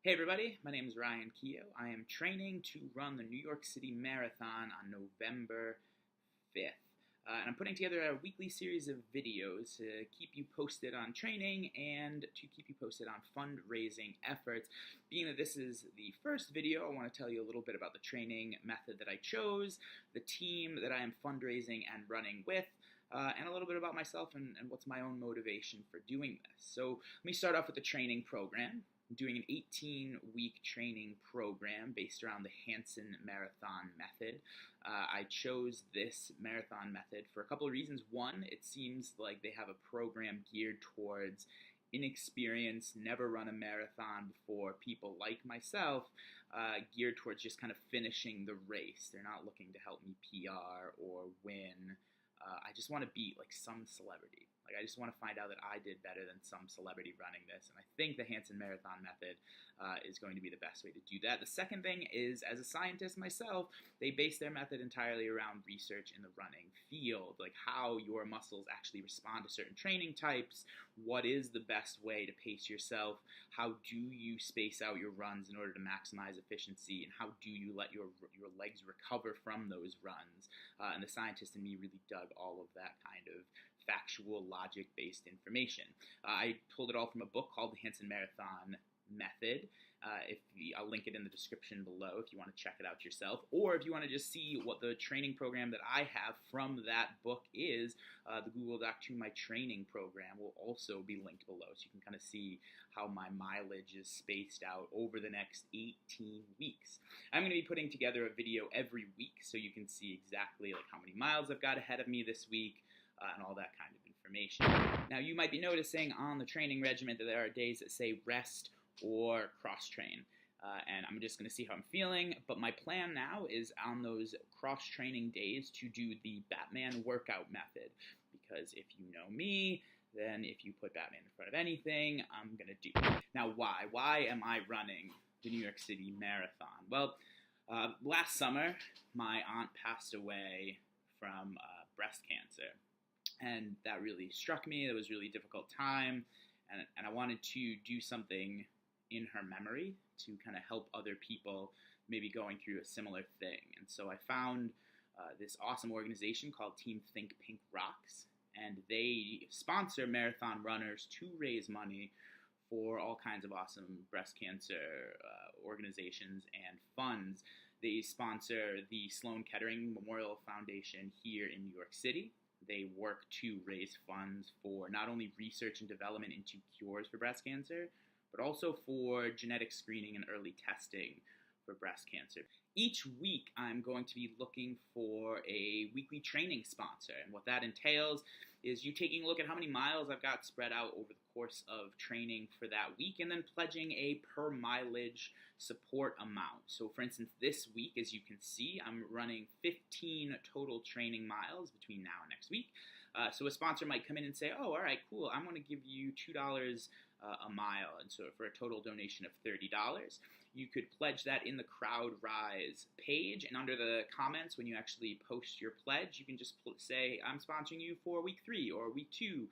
Hey everybody, my name is Ryan Keogh. I am training to run the New York City Marathon on November 5th. And I'm putting together a weekly series of videos to keep you posted on training and to keep you posted on fundraising efforts. Being that this is the first video, I want to tell you a little bit about the training method that I chose, the team that I am fundraising and running with, and a little bit about myself and what's my own motivation for doing this. So let me start off with the training program. I'm doing an 18-week training program based around the Hanson Marathon method. I chose this marathon method for a couple of reasons. One, it seems like they have a program geared towards inexperienced, never run a marathon before people like myself, geared towards just kind of finishing the race. They're not looking to help me PR or win. I just want to beat like some celebrity. I just want to find out that I did better than some celebrity running this. And I think the Hanson Marathon method is going to be the best way to do that. The second thing is, as a scientist myself, they base their method entirely around research in the running field, like how your muscles actually respond to certain training types, what is the best way to pace yourself, how do you space out your runs in order to maximize efficiency, and how do you let your legs recover from those runs. And the scientist in me really dug all of that kind of factual, logic-based information. I pulled it all from a book called The Hanson Marathon Method. I'll link it in the description below if you want to check it out yourself, or if you want to just see what the training program that I have from that book is, the Google Doc to my training program will also be linked below, so you can kind of see how my mileage is spaced out over the next 18 weeks. I'm going to be putting together a video every week so you can see exactly like how many miles I've got ahead of me this week, and all that kind of information. Now, you might be noticing on the training regimen that there are days that say rest or cross-train, and I'm just going to see how I'm feeling, but my plan now is on those cross-training days to do the Batman workout method, because if you know me, then if you put Batman in front of anything, I'm going to do it. Now, why? Why am I running the New York City Marathon? Well, last summer, my aunt passed away from breast cancer. And that really struck me. It was a really difficult time, and I wanted to do something in her memory to kind of help other people maybe going through a similar thing. And so I found this awesome organization called Team Think Pink Rocks, and they sponsor marathon runners to raise money for all kinds of awesome breast cancer organizations and funds. They sponsor the Sloan Kettering Memorial Foundation here in New York City. They work to raise funds for not only research and development into cures for breast cancer, but also for genetic screening and early testing for breast cancer. Each week, I'm going to be looking for a weekly training sponsor, and what that entails is you taking a look at how many miles I've got spread out over the course of training for that week, and then pledging a per mileage support amount. So for instance, this week, as you can see, I'm running 15 total training miles between now and next week. So a sponsor might come in and say, oh, all right, cool, I'm going to give you $2 a mile, and so for a total donation of $30. You could pledge that in the Crowd Rise page, and under the comments, when you actually post your pledge, you can just say, I'm sponsoring you for week 3 or week 2,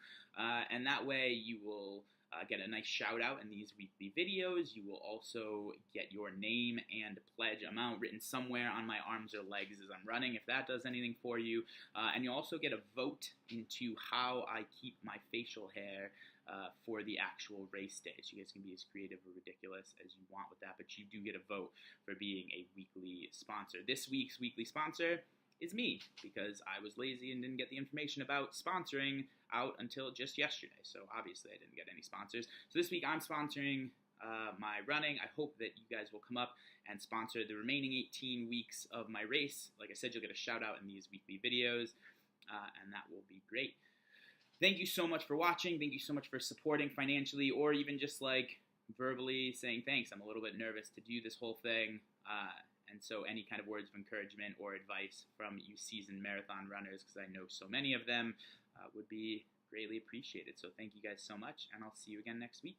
and that way you will get a nice shout out in these weekly videos. You will also get your name and pledge amount written somewhere on my arms or legs as I'm running, if that does anything for you. And you'll also get a vote into how I keep my facial hair for the actual race day. So you guys can be as creative or ridiculous as you want with that, but you do get a vote for being a weekly sponsor. This week's weekly sponsor is me, because I was lazy and didn't get the information about sponsoring out until just yesterday. So obviously I didn't get any sponsors. So this week I'm sponsoring my running. I hope that you guys will come up and sponsor the remaining 18 weeks of my race. Like I said, you'll get a shout out in these weekly videos, and that will be great. Thank you so much for watching. Thank you so much for supporting financially, or even just like verbally saying thanks. I'm a little bit nervous to do this whole thing. And so any kind of words of encouragement or advice from you seasoned marathon runners, because I know so many of them, would be greatly appreciated. So thank you guys so much, and I'll see you again next week.